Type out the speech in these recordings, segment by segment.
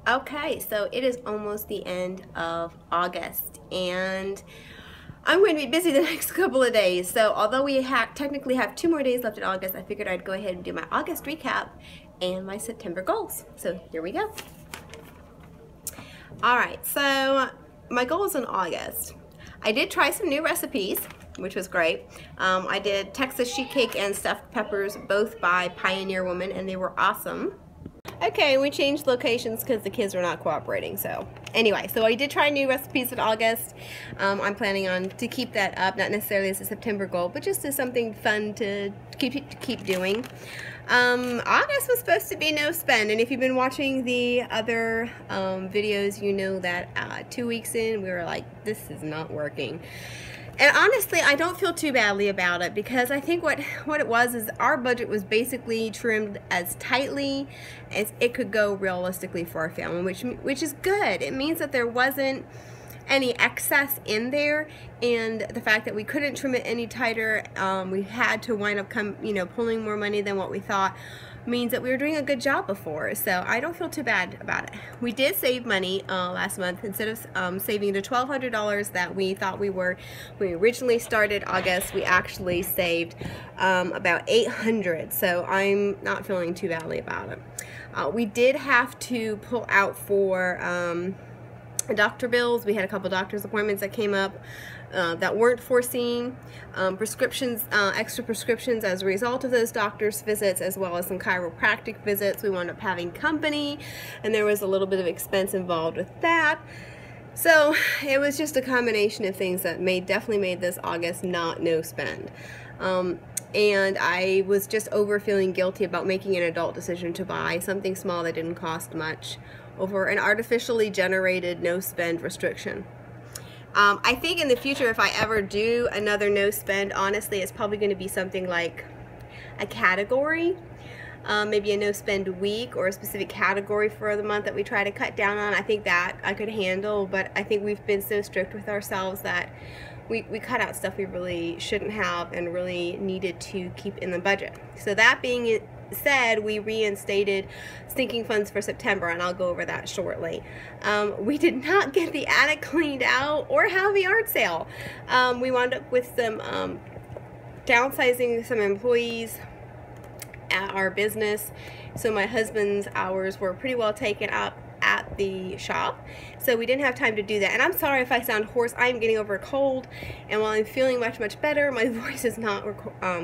Okay, so it is almost the end of August, and I'm going to be busy the next couple of days. So although we technically have 2 more days left in August, I figured I'd go ahead and do my August recap and my September goals. So here we go. All right, so my goals in August. I did try some new recipes, which was great. I did Texas sheet cake and stuffed peppers, both by Pioneer Woman, and they were awesome. Okay, we changed locations because the kids were not cooperating. So anyway, so I did try new recipes in August. I'm planning on to keep that up, not necessarily as a September goal, but just as something fun to keep doing. August was supposed to be no spend, and if you've been watching the other videos, you know that 2 weeks in, we were like, this is not working. And honestly, I don't feel too badly about it, because I think what it was is our budget was basically trimmed as tightly as it could go realistically for our family, which is good. It means that there wasn't any excess in there, and the fact that we couldn't trim it any tighter, we had to wind up pulling more money than what we thought, means that we were doing a good job before. So I don't feel too bad about it. We did save money last month. Instead of saving the $1,200 that we thought we were when we originally started August, we actually saved about $800. So I'm not feeling too badly about it. We did have to pull out for doctor bills. We had a couple doctor's appointments that came up that weren't foreseen, prescriptions, extra prescriptions as a result of those doctor's visits, as well as some chiropractic visits. We wound up having company, and there was a little bit of expense involved with that. So it was just a combination of things that definitely made this August not no spend. And I was just feeling guilty about making an adult decision to buy something small that didn't cost much over an artificially generated no spend restriction. I think in the future, if I ever do another no spend, honestly, it's probably going to be something like a category, maybe a no spend week or a specific category for the month that we try to cut down on. I think that I could handle, but I think we've been so strict with ourselves that we cut out stuff we really shouldn't have and really needed to keep in the budget. So that being said, we reinstated sinking funds for September, and I'll go over that shortly. We did not get the attic cleaned out or have a yard sale. We wound up with some downsizing some employees at our business, so my husband's hours were pretty well taken up at the shop, so we didn't have time to do that. And I'm sorry if I sound hoarse. I'm getting over a cold, and while I'm feeling much better, my voice is not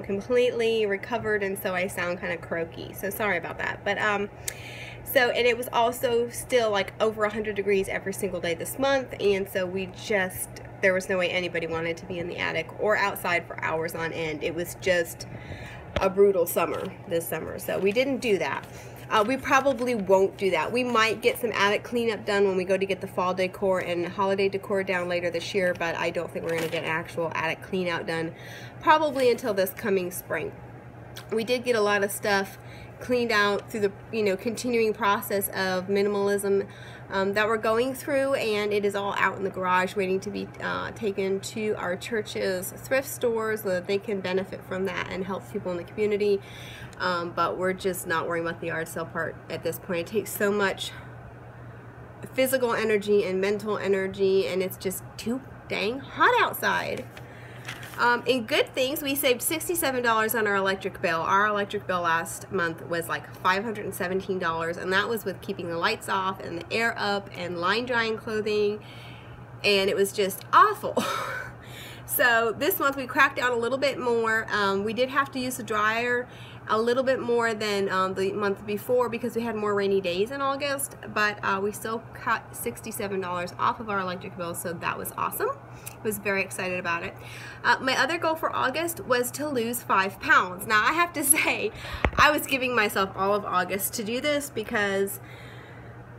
completely recovered, and so I sound kind of croaky, so sorry about that. But and it was also still like over 100 degrees every single day this month, and so there was no way anybody wanted to be in the attic or outside for hours on end. It was just a brutal summer this summer, so we didn't do that. We probably won't do that. We might get some attic cleanup done when we go to get the fall decor and holiday decor down later this year, but I don't think we're going to get an actual attic clean out done probably until this coming spring. We did get a lot of stuff cleaned out through the continuing process of minimalism that we're going through, and it is all out in the garage waiting to be taken to our church's thrift stores so that they can benefit from that and help people in the community. But we're just not worrying about the yard sale part at this point. It takes so much physical energy and mental energy, and it's just too dang hot outside. In good things, we saved $67 on our electric bill. Our electric bill last month was like $517, and that was with keeping the lights off and the air up and line drying clothing, and it was just awful. So this month we cracked down a little bit more. We did have to use the dryer a little bit more than the month before because we had more rainy days in August, but we still cut $67 off of our electric bill, so that was awesome. I was very excited about it. My other goal for August was to lose 5 pounds. Now I have to say, I was giving myself all of August to do this because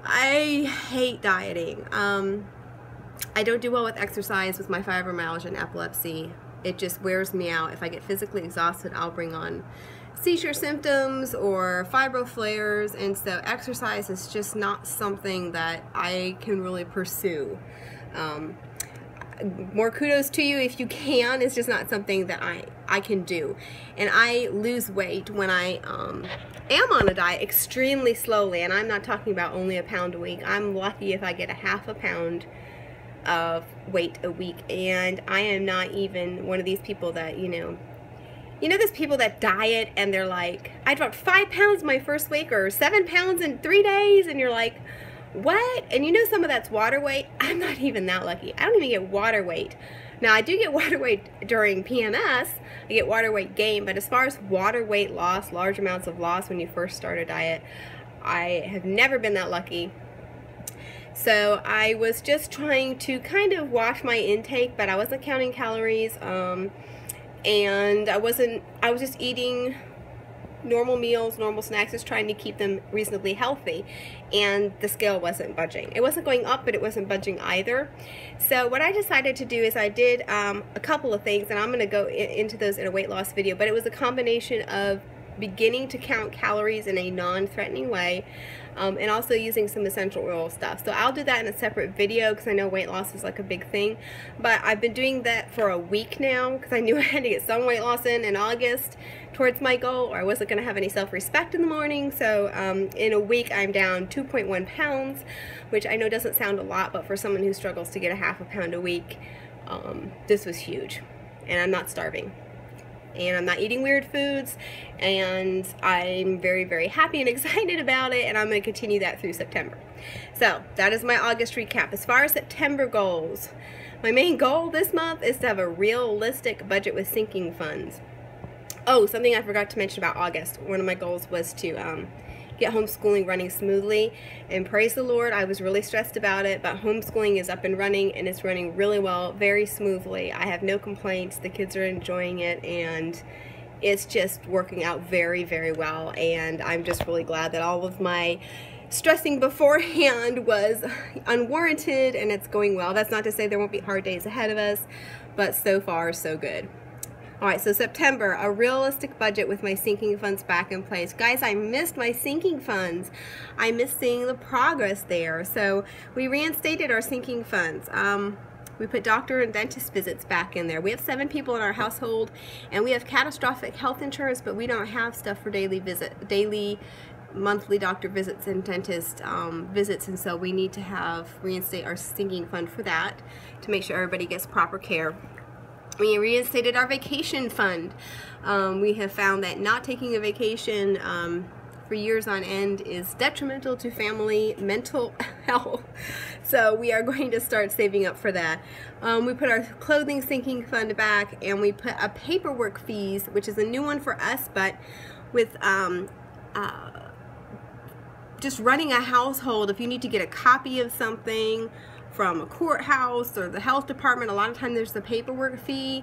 I hate dieting. I don't do well with exercise with my fibromyalgia and epilepsy. It just wears me out. If I get physically exhausted, I'll bring on seizure symptoms or fibro flares, and so exercise is just not something that I can really pursue. More kudos to you if you can. It's just not something that I can do. And I lose weight when I am on a diet extremely slowly, and I'm not talking about only a pound a week. I'm lucky if I get a half a pound of weight a week, and I am not even one of these people that, you know those people that diet and they're like, I dropped 5 pounds my first week, or 7 pounds in 3 days, and you're like, what? And you know some of that's water weight. I'm not even that lucky. I don't even get water weight. Now I do get water weight during PMS. I get water weight gain, but as far as water weight loss, large amounts of loss when you first start a diet, I have never been that lucky. So I was just trying to kind of watch my intake, but I wasn't counting calories, and I was just eating normal meals, normal snacks, just trying to keep them reasonably healthy, and the scale wasn't budging. It wasn't going up, but it wasn't budging either. So what I decided to do is I did a couple of things, and I'm going to go into those in a weight loss video, but it was a combination of beginning to count calories in a non-threatening way, and also using some essential oil stuff. So I'll do that in a separate video because I know weight loss is like a big thing, but I've been doing that for a week now because I knew I had to get some weight loss in August towards my goal, or I wasn't going to have any self-respect in the morning. So in a week I'm down 2.1 pounds, which I know doesn't sound a lot, but for someone who struggles to get a half a pound a week, this was huge. And I'm not starving, and I'm not eating weird foods, and I'm very, very happy and excited about it, and I'm going to continue that through September. So that is my August recap. As far as September goals, my main goal this month is to have a realistic budget with sinking funds. Oh, something I forgot to mention about August. One of my goals was to get homeschooling running smoothly, and praise the Lord, I was really stressed about it, but homeschooling is up and running, and it's running really well, very smoothly. I have no complaints. The kids are enjoying it, and it's just working out very, very well, and I'm just really glad that all of my stressing beforehand was unwarranted, and it's going well. That's not to say there won't be hard days ahead of us, but so far so good. Alright, so September, a realistic budget with my sinking funds back in place. Guys, I missed my sinking funds. I missed seeing the progress there. So we reinstated our sinking funds. We put doctor and dentist visits back in there. We have 7 people in our household, and we have catastrophic health insurance, but we don't have stuff for daily, monthly doctor visits and dentist visits, and so we need to reinstate our sinking fund for that to make sure everybody gets proper care. We reinstated our vacation fund. We have found that not taking a vacation for years on end is detrimental to family mental health. So we are going to start saving up for that. We put our clothing sinking fund back, and we put a paperwork fees, which is a new one for us, but with just running a household, if you need to get a copy of something from a courthouse or the health department, a lot of times there's the paperwork fee,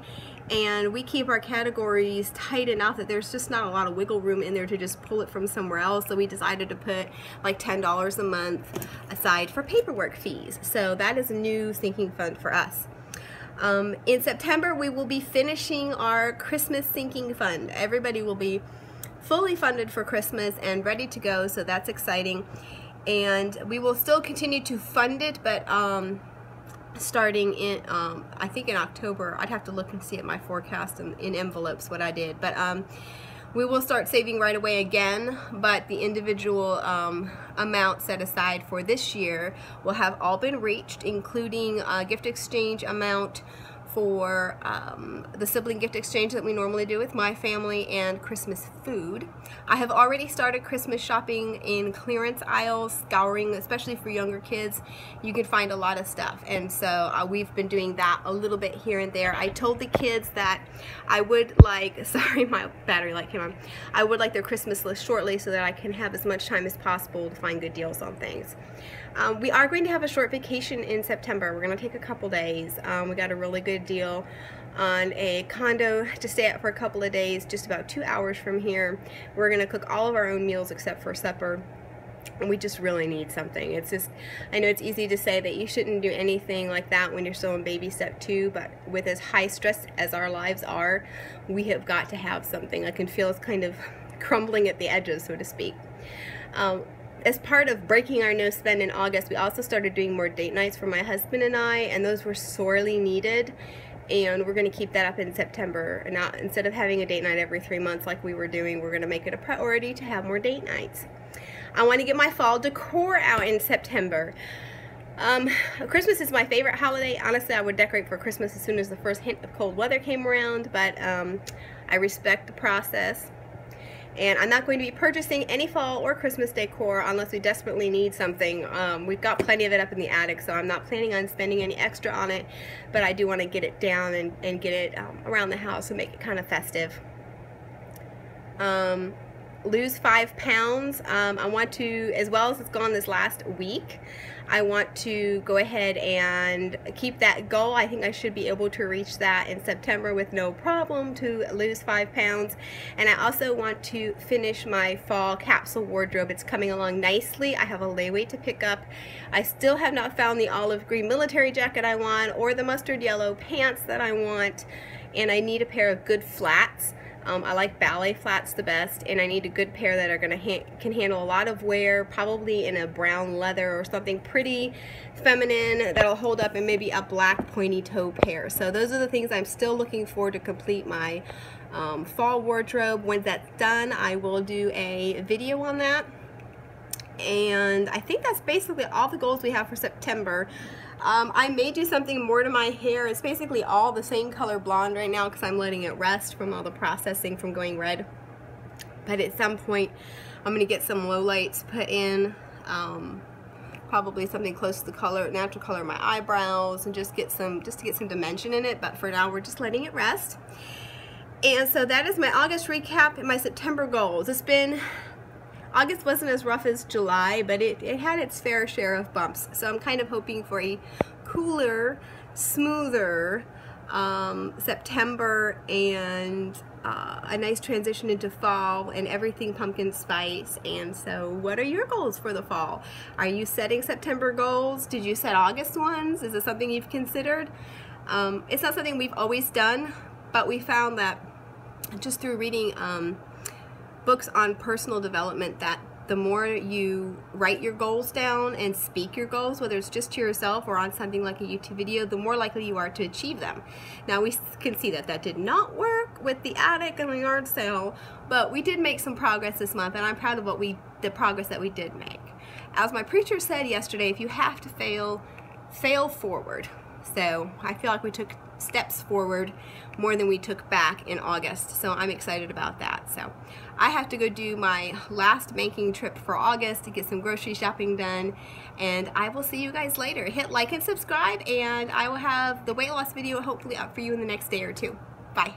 and we keep our categories tight enough that there's just not a lot of wiggle room in there to just pull it from somewhere else. So we decided to put like $10 a month aside for paperwork fees. So that is a new sinking fund for us. In September, we will be finishing our Christmas sinking fund. Everybody will be fully funded for Christmas and ready to go, so that's exciting. And we will still continue to fund it, but starting in, I think in October, I'd have to look and see at my forecast and in envelopes what I did, but we will start saving right away again, but the individual amount set aside for this year will have all been reached, including a gift exchange amount for the sibling gift exchange that we normally do with my family, and Christmas food. I have already started Christmas shopping in clearance aisles, scouring, especially for younger kids. You can find a lot of stuff, and so we've been doing that a little bit here and there. I told the kids that I would like, sorry, my battery light came on. I would like their Christmas list shortly so that I can have as much time as possible to find good deals on things. We are going to have a short vacation in September. We're going to take a couple days. We got a really good deal on a condo to stay at for a couple of days, just about 2 hours from here. We're going to cook all of our own meals except for supper, and we just really need something. It's just, I know it's easy to say that you shouldn't do anything like that when you're still in baby step 2, but with as high stress as our lives are, we have got to have something. I can feel it's kind of crumbling at the edges, so to speak. As part of breaking our no spend in August, we also started doing more date nights for my husband and I, and those were sorely needed. and we're going to keep that up in September. And not, instead of having a date night every 3 months like we were doing, we're going to make it a priority to have more date nights. I want to get my fall decor out in September. Christmas is my favorite holiday. Honestly, I would decorate for Christmas as soon as the first hint of cold weather came around, but I respect the process. And I'm not going to be purchasing any fall or Christmas decor unless we desperately need something. We've got plenty of it up in the attic, so I'm not planning on spending any extra on it, but I do want to get it down and get it around the house and make it kind of festive. Lose 5 pounds. I want to, as well as it's gone this last week, I want to go ahead and keep that goal. I think I should be able to reach that in September with no problem, to lose 5 pounds. And I also want to finish my fall capsule wardrobe. It's coming along nicely. I have a layaway to pick up. I still have not found the olive green military jacket I want or the mustard yellow pants that I want, and I need a pair of good flats. I like ballet flats the best, and I need a good pair that are can handle a lot of wear, probably in a brown leather or something pretty feminine that'll hold up, and maybe a black pointy toe pair. So those are the things I'm still looking for to complete my fall wardrobe. When that's done, I will do a video on that. And I think that's basically all the goals we have for September. I may do something more to my hair. It's basically all the same color blonde right now because I'm letting it rest from all the processing from going red. But at some point, I'm going to get some lowlights put in, probably something close to the color, natural color of my eyebrows, and just to get some dimension in it. But for now, we're just letting it rest. And so that is my August recap and my September goals. August wasn't as rough as July, but it had its fair share of bumps. So I'm kind of hoping for a cooler, smoother September, and a nice transition into fall and everything pumpkin spice. And so what are your goals for the fall? Are you setting September goals? Did you set August ones? Is it something you've considered? It's not something we've always done, but we found that just through reading books on personal development, that the more you write your goals down and speak your goals, whether it's just to yourself or on something like a YouTube video, the more likely you are to achieve them. Now we can see that did not work with the attic and the yard sale, but we did make some progress this month, and I'm proud of the progress that we did make. As my preacher said yesterday, if you have to fail, fail forward. So I feel like we took steps forward more than we took back in August, so I'm excited about that. So I have to go do my last banking trip for August to get some grocery shopping done, and I will see you guys later. Hit like and subscribe, and I will have the weight loss video hopefully up for you in the next day or two. Bye.